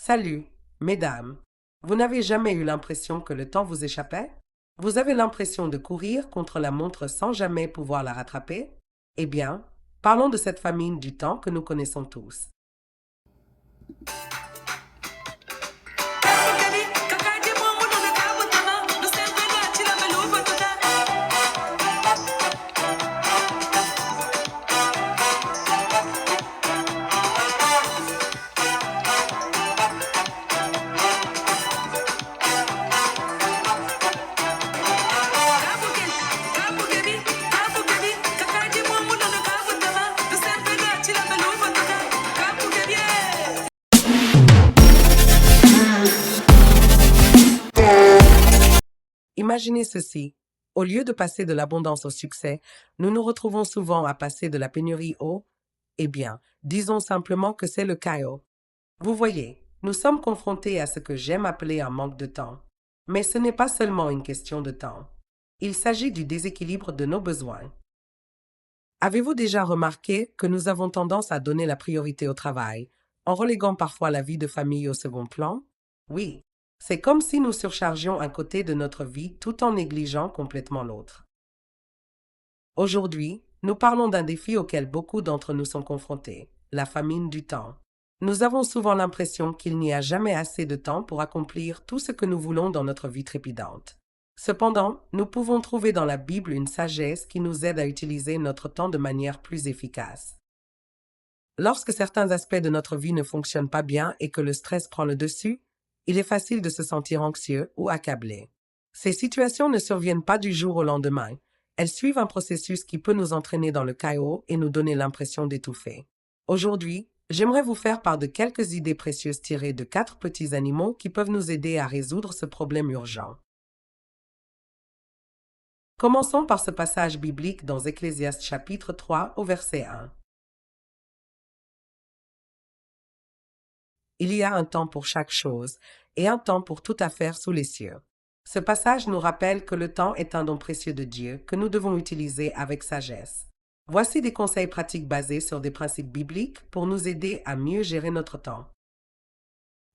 Salut, mesdames. Vous n'avez jamais eu l'impression que le temps vous échappait? Vous avez l'impression de courir contre la montre sans jamais pouvoir la rattraper? Eh bien, parlons de cette famine du temps que nous connaissons tous. Imaginez ceci. Au lieu de passer de l'abondance au succès, nous nous retrouvons souvent à passer de la pénurie au, eh bien, disons simplement que c'est le chaos. Vous voyez, nous sommes confrontés à ce que j'aime appeler un manque de temps. Mais ce n'est pas seulement une question de temps. Il s'agit du déséquilibre de nos besoins. Avez-vous déjà remarqué que nous avons tendance à donner la priorité au travail, en reléguant parfois la vie de famille au second plan? Oui, c'est comme si nous surchargions un côté de notre vie tout en négligeant complètement l'autre. Aujourd'hui, nous parlons d'un défi auquel beaucoup d'entre nous sont confrontés, la famine du temps. Nous avons souvent l'impression qu'il n'y a jamais assez de temps pour accomplir tout ce que nous voulons dans notre vie trépidante. Cependant, nous pouvons trouver dans la Bible une sagesse qui nous aide à utiliser notre temps de manière plus efficace. Lorsque certains aspects de notre vie ne fonctionnent pas bien et que le stress prend le dessus, il est facile de se sentir anxieux ou accablé. Ces situations ne surviennent pas du jour au lendemain. Elles suivent un processus qui peut nous entraîner dans le chaos et nous donner l'impression d'étouffer. Aujourd'hui, j'aimerais vous faire part de quelques idées précieuses tirées de 4 petits animaux qui peuvent nous aider à résoudre ce problème urgent. Commençons par ce passage biblique dans Ecclésiaste chapitre 3 au verset 1. Il y a un temps pour chaque chose et un temps pour toute affaire sous les cieux. Ce passage nous rappelle que le temps est un don précieux de Dieu que nous devons utiliser avec sagesse. Voici des conseils pratiques basés sur des principes bibliques pour nous aider à mieux gérer notre temps.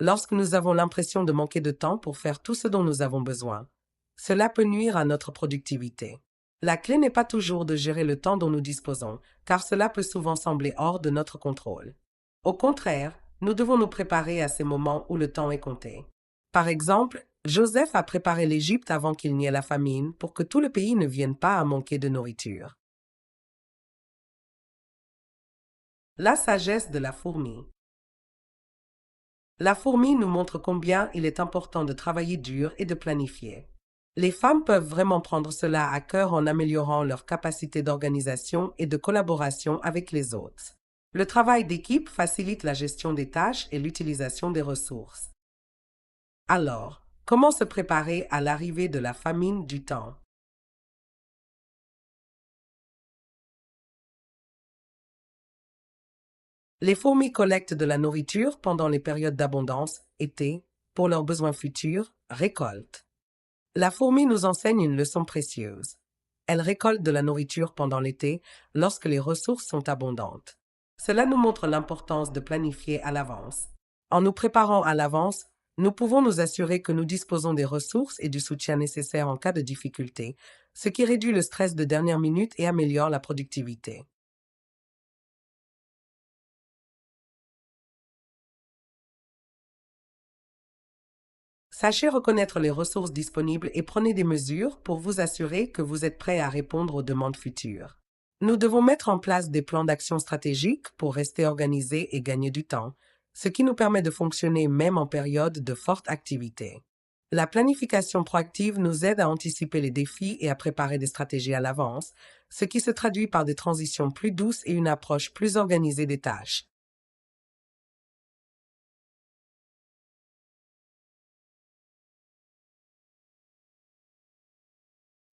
Lorsque nous avons l'impression de manquer de temps pour faire tout ce dont nous avons besoin, cela peut nuire à notre productivité. La clé n'est pas toujours de gérer le temps dont nous disposons, car cela peut souvent sembler hors de notre contrôle. Au contraire, nous devons nous préparer à ces moments où le temps est compté. Par exemple, Joseph a préparé l'Égypte avant qu'il n'y ait la famine pour que tout le pays ne vienne pas à manquer de nourriture. La sagesse de la fourmi. La fourmi nous montre combien il est important de travailler dur et de planifier. Les femmes peuvent vraiment prendre cela à cœur en améliorant leur capacité d'organisation et de collaboration avec les autres. Le travail d'équipe facilite la gestion des tâches et l'utilisation des ressources. Alors, comment se préparer à l'arrivée de la famine du temps? Les fourmis collectent de la nourriture pendant les périodes d'abondance, été, pour leurs besoins futurs, récolte. La fourmi nous enseigne une leçon précieuse. Elle récolte de la nourriture pendant l'été lorsque les ressources sont abondantes. Cela nous montre l'importance de planifier à l'avance. En nous préparant à l'avance, nous pouvons nous assurer que nous disposons des ressources et du soutien nécessaires en cas de difficulté, ce qui réduit le stress de dernière minute et améliore la productivité. Sachez reconnaître les ressources disponibles et prenez des mesures pour vous assurer que vous êtes prêt à répondre aux demandes futures. Nous devons mettre en place des plans d'action stratégiques pour rester organisés et gagner du temps, ce qui nous permet de fonctionner même en période de forte activité. La planification proactive nous aide à anticiper les défis et à préparer des stratégies à l'avance, ce qui se traduit par des transitions plus douces et une approche plus organisée des tâches.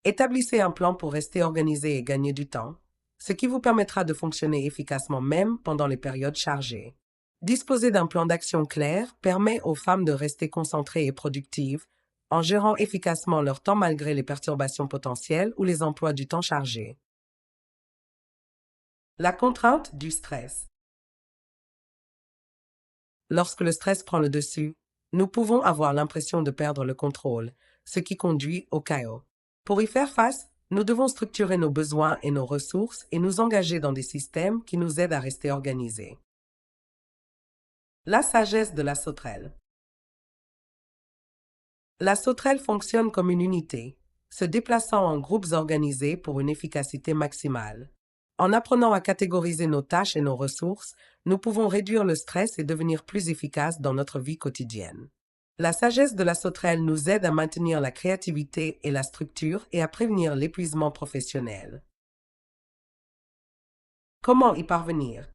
Établissez un plan pour rester organisé et gagner du temps, ce qui vous permettra de fonctionner efficacement même pendant les périodes chargées. Disposer d'un plan d'action clair permet aux femmes de rester concentrées et productives en gérant efficacement leur temps malgré les perturbations potentielles ou les emplois du temps chargés. La contrainte du stress. Lorsque le stress prend le dessus, nous pouvons avoir l'impression de perdre le contrôle, ce qui conduit au chaos. Pour y faire face, nous devons structurer nos besoins et nos ressources et nous engager dans des systèmes qui nous aident à rester organisés. La sagesse de la sauterelle. La sauterelle fonctionne comme une unité, se déplaçant en groupes organisés pour une efficacité maximale. En apprenant à catégoriser nos tâches et nos ressources, nous pouvons réduire le stress et devenir plus efficaces dans notre vie quotidienne. La sagesse de la sauterelle nous aide à maintenir la créativité et la structure et à prévenir l'épuisement professionnel. Comment y parvenir?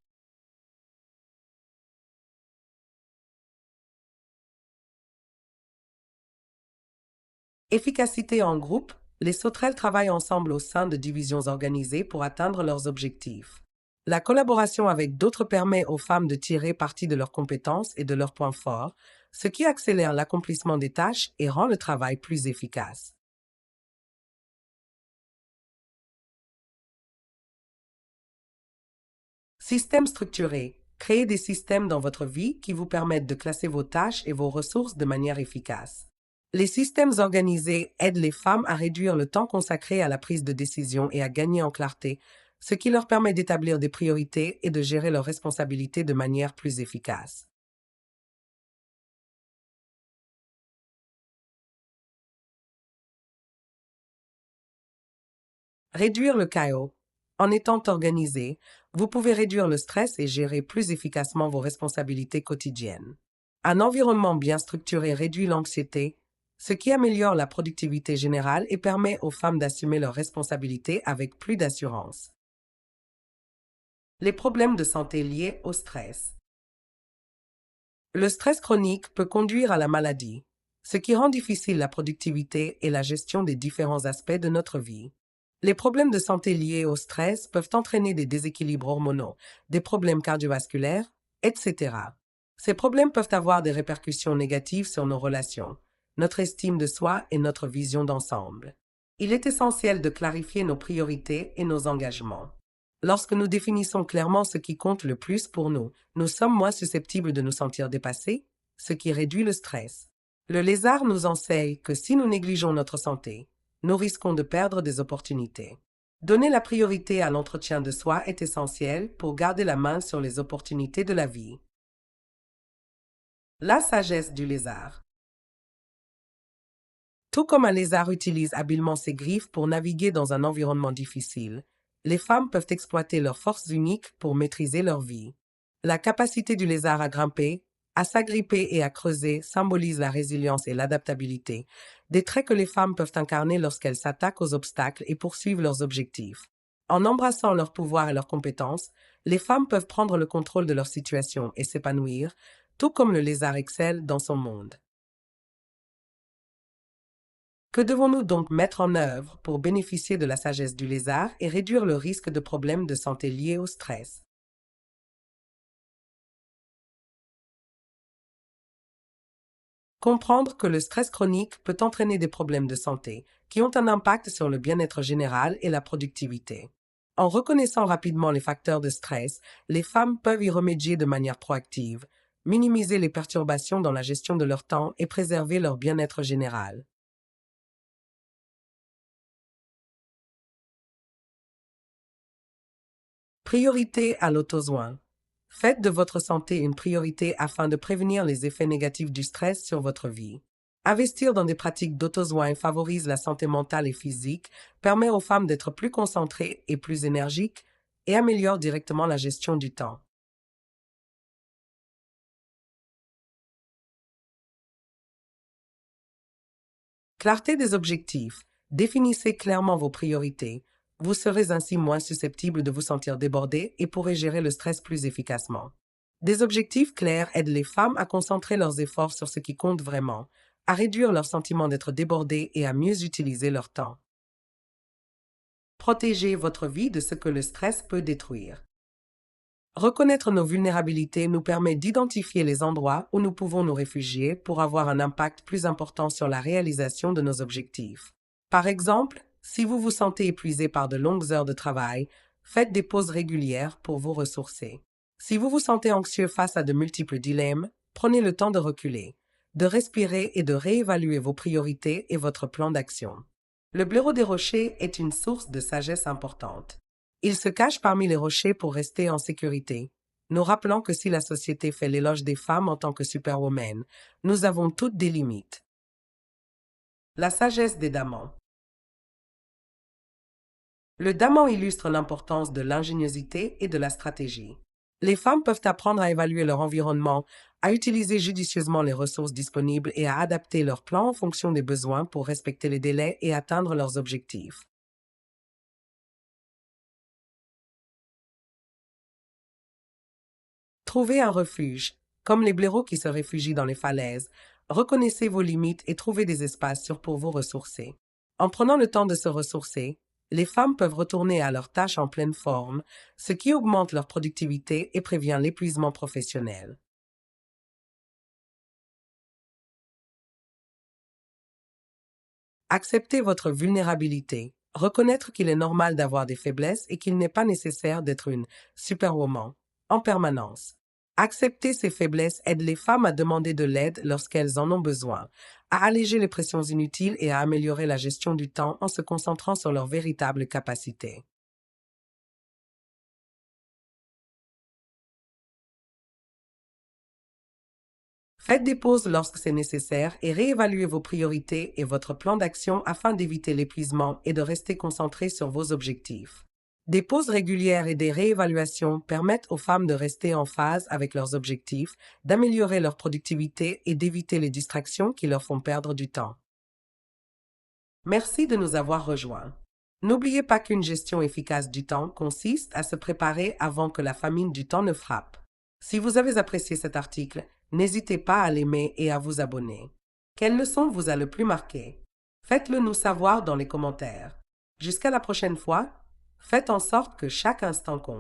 Efficacité en groupe, les sauterelles travaillent ensemble au sein de divisions organisées pour atteindre leurs objectifs. La collaboration avec d'autres permet aux femmes de tirer parti de leurs compétences et de leurs points forts, ce qui accélère l'accomplissement des tâches et rend le travail plus efficace. Système structuré. Créez des systèmes dans votre vie qui vous permettent de classer vos tâches et vos ressources de manière efficace. Les systèmes organisés aident les femmes à réduire le temps consacré à la prise de décision et à gagner en clarté, ce qui leur permet d'établir des priorités et de gérer leurs responsabilités de manière plus efficace. Réduire le chaos. En étant organisé, vous pouvez réduire le stress et gérer plus efficacement vos responsabilités quotidiennes. Un environnement bien structuré réduit l'anxiété, ce qui améliore la productivité générale et permet aux femmes d'assumer leurs responsabilités avec plus d'assurance. Les problèmes de santé liés au stress. Le stress chronique peut conduire à la maladie, ce qui rend difficile la productivité et la gestion des différents aspects de notre vie. Les problèmes de santé liés au stress peuvent entraîner des déséquilibres hormonaux, des problèmes cardiovasculaires, etc. Ces problèmes peuvent avoir des répercussions négatives sur nos relations, notre estime de soi et notre vision d'ensemble. Il est essentiel de clarifier nos priorités et nos engagements. Lorsque nous définissons clairement ce qui compte le plus pour nous, nous sommes moins susceptibles de nous sentir dépassés, ce qui réduit le stress. Le lézard nous enseigne que si nous négligeons notre santé, nous risquons de perdre des opportunités. Donner la priorité à l'entretien de soi est essentiel pour garder la main sur les opportunités de la vie. La sagesse du lézard. Tout comme un lézard utilise habilement ses griffes pour naviguer dans un environnement difficile, les femmes peuvent exploiter leurs forces uniques pour maîtriser leur vie. La capacité du lézard à grimper, à s'agripper et à creuser symbolise la résilience et l'adaptabilité, des traits que les femmes peuvent incarner lorsqu'elles s'attaquent aux obstacles et poursuivent leurs objectifs. En embrassant leur pouvoir et leurs compétences, les femmes peuvent prendre le contrôle de leur situation et s'épanouir, tout comme le lézard excelle dans son monde. Que devons-nous donc mettre en œuvre pour bénéficier de la sagesse du lézard et réduire le risque de problèmes de santé liés au stress? Comprendre que le stress chronique peut entraîner des problèmes de santé qui ont un impact sur le bien-être général et la productivité. En reconnaissant rapidement les facteurs de stress, les femmes peuvent y remédier de manière proactive, minimiser les perturbations dans la gestion de leur temps et préserver leur bien-être général. Priorité à l'auto-soin. Faites de votre santé une priorité afin de prévenir les effets négatifs du stress sur votre vie. Investir dans des pratiques d'auto-soin favorise la santé mentale et physique, permet aux femmes d'être plus concentrées et plus énergiques et améliore directement la gestion du temps. Clarté des objectifs. Définissez clairement vos priorités. Vous serez ainsi moins susceptible de vous sentir débordé et pourrez gérer le stress plus efficacement. Des objectifs clairs aident les femmes à concentrer leurs efforts sur ce qui compte vraiment, à réduire leur sentiment d'être débordées et à mieux utiliser leur temps. Protégez votre vie de ce que le stress peut détruire. Reconnaître nos vulnérabilités nous permet d'identifier les endroits où nous pouvons nous réfugier pour avoir un impact plus important sur la réalisation de nos objectifs. Par exemple, si vous vous sentez épuisé par de longues heures de travail, faites des pauses régulières pour vous ressourcer. Si vous vous sentez anxieux face à de multiples dilemmes, prenez le temps de reculer, de respirer et de réévaluer vos priorités et votre plan d'action. Le blaireau des rochers est une source de sagesse importante. Il se cache parmi les rochers pour rester en sécurité, nous rappelant que si la société fait l'éloge des femmes en tant que superwomen, nous avons toutes des limites. La sagesse des damans. Le daman illustre l'importance de l'ingéniosité et de la stratégie. Les femmes peuvent apprendre à évaluer leur environnement, à utiliser judicieusement les ressources disponibles et à adapter leur plan en fonction des besoins pour respecter les délais et atteindre leurs objectifs. Trouvez un refuge. Comme les blaireaux qui se réfugient dans les falaises, reconnaissez vos limites et trouvez des espaces sûrs pour vous ressourcer. En prenant le temps de se ressourcer, les femmes peuvent retourner à leurs tâches en pleine forme, ce qui augmente leur productivité et prévient l'épuisement professionnel. Acceptez votre vulnérabilité. Reconnaître qu'il est normal d'avoir des faiblesses et qu'il n'est pas nécessaire d'être une superwoman en permanence. Accepter ces faiblesses aide les femmes à demander de l'aide lorsqu'elles en ont besoin, à alléger les pressions inutiles et à améliorer la gestion du temps en se concentrant sur leurs véritables capacités. Faites des pauses lorsque c'est nécessaire et réévaluez vos priorités et votre plan d'action afin d'éviter l'épuisement et de rester concentré sur vos objectifs. Des pauses régulières et des réévaluations permettent aux femmes de rester en phase avec leurs objectifs, d'améliorer leur productivité et d'éviter les distractions qui leur font perdre du temps. Merci de nous avoir rejoints. N'oubliez pas qu'une gestion efficace du temps consiste à se préparer avant que la famine du temps ne frappe. Si vous avez apprécié cet article, n'hésitez pas à l'aimer et à vous abonner. Quelle leçon vous a le plus marqué? Faites-le nous savoir dans les commentaires. Jusqu'à la prochaine fois, faites en sorte que chaque instant compte.